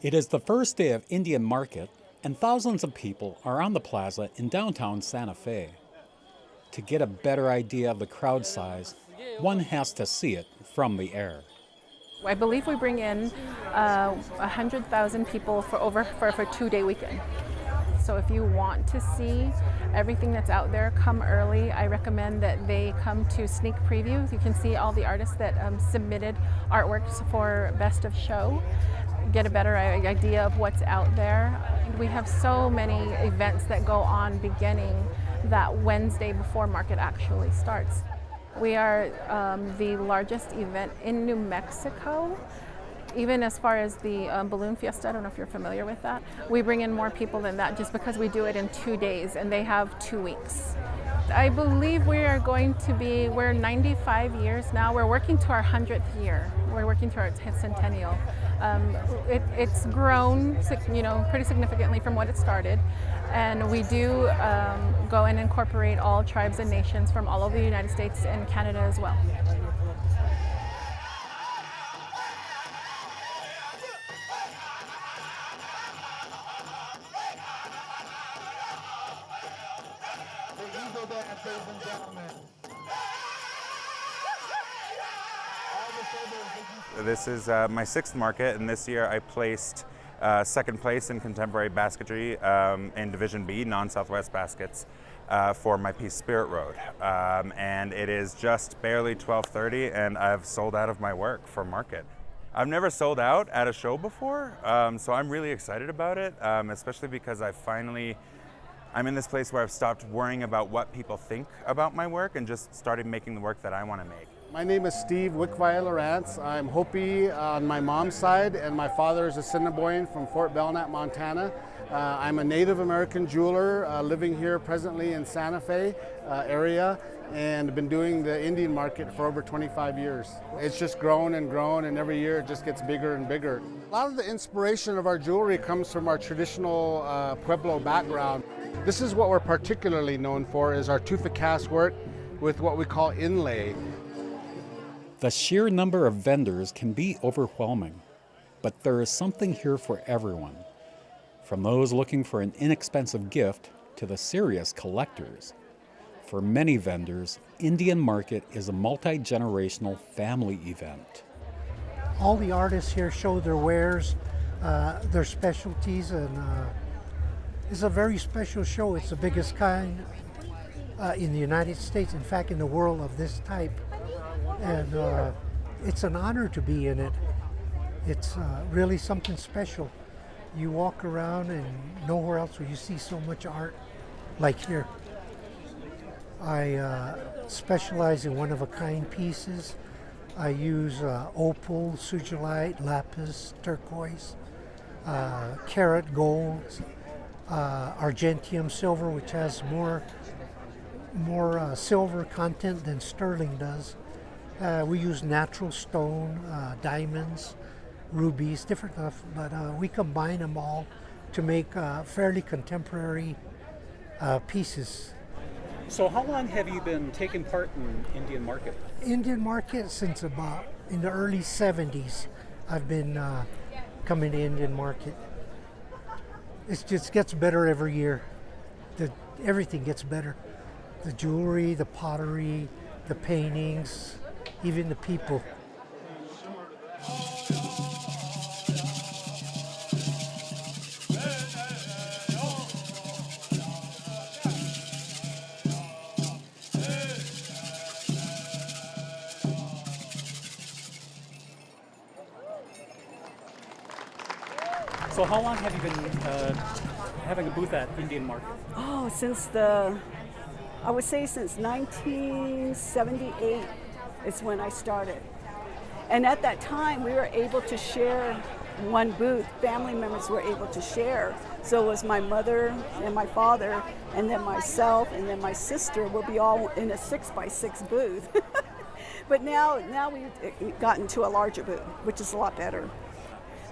It is the first day of Indian Market, and thousands of people are on the plaza in downtown Santa Fe. To get a better idea of the crowd size, one has to see it from the air. I believe we bring in 100,000 people for a 2-day weekend. So if you want to see everything that's out there, come early. I recommend that they come to sneak previews. You can see all the artists that submitted artworks for Best of Show, get a better idea of what's out there. We have so many events that go on beginning that Wednesday before market actually starts. We are the largest event in New Mexico. Even as far as the Balloon Fiesta, I don't know if you're familiar with that. We bring in more people than that just because we do it in 2 days and they have 2 weeks. I believe we're 95 years now. We're working to our 100th year. We're working to our centennial. It's grown, pretty significantly from what it started. And we do go and incorporate all tribes and nations from all over the United States and Canada as well. This is my 6th market, and this year I placed 2nd place in contemporary basketry in Division B, non-Southwest baskets, for my piece Spirit Road. And it is just barely 12:30, and I've sold out of my work for market. I've never sold out at a show before, so I'm really excited about it, especially because I'm in this place where I've stopped worrying about what people think about my work and just started making the work that I want to make. My name is Steve Wickweiler-Rance. I'm Hopi on my mom's side, and my father is Assiniboine from Fort Belknap, Montana. I'm a Native American jeweler living here presently in Santa Fe area, and been doing the Indian market for over 25 years. It's just grown and grown, and every year it just gets bigger and bigger. A lot of the inspiration of our jewelry comes from our traditional Pueblo background. This is what we're particularly known for, is our tufa cast work with what we call inlay. The sheer number of vendors can be overwhelming, but there is something here for everyone, from those looking for an inexpensive gift to the serious collectors. For many vendors, Indian Market is a multi-generational family event. All the artists here show their wares, their specialties, and it's a very special show. It's the biggest kind in the United States, in fact in the world of this type. And it's an honor to be in it. It's really something special. You walk around and nowhere else will you see so much art like here. I specialize in one-of-a-kind pieces. I use opal, sugilite, lapis, turquoise, carat gold, argentium silver, which has more silver content than sterling does. We use natural stone, diamonds, rubies, different stuff, but we combine them all to make fairly contemporary pieces. So how long have you been taking part in Indian Market? Indian Market since about in the early 70s. I've been coming to Indian Market. It just gets better every year. Everything gets better. The jewelry, the pottery, the paintings, even the people. So how long have you been having a booth at Indian Market? Oh, I would say since 1978 is when I started. And at that time, we were able to share one booth. Family members were able to share. So it was my mother and my father, and then myself, and then my sister will be all in a 6x6 booth. But now we've gotten to a larger booth, which is a lot better.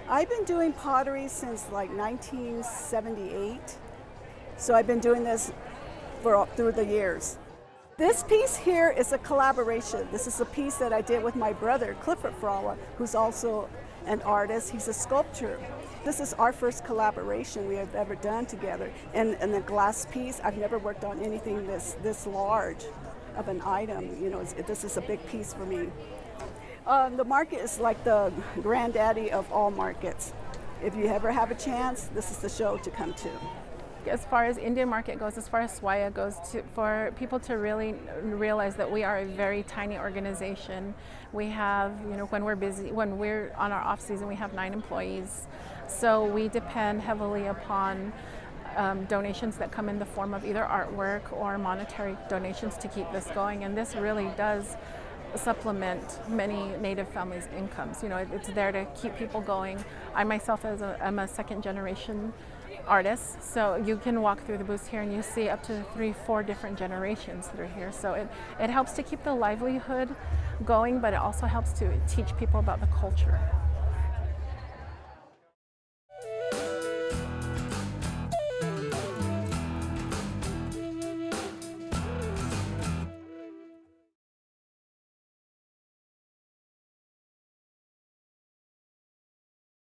I've been doing pottery since like 1978. So I've been doing this through the years. This piece here is a collaboration. This is a piece that I did with my brother, Clifford Frawa, who's also an artist, he's a sculptor. This is our first collaboration we have ever done together. And the glass piece, I've never worked on anything this large of an item. You know, this is a big piece for me. The market is like the granddaddy of all markets. If you ever have a chance, this is the show to come to. As far as Indian market goes, as far as SWAIA goes, for people to really realize that we are a very tiny organization. We have, you know, when we're on our off season, we have 9 employees. So we depend heavily upon donations that come in the form of either artwork or monetary donations to keep this going. And this really does supplement many Native families' incomes. You know, it's there to keep people going. I myself am a second generation artist, so you can walk through the booths here and you see up to 3-4 different generations that are here. So it helps to keep the livelihood going, but it also helps to teach people about the culture.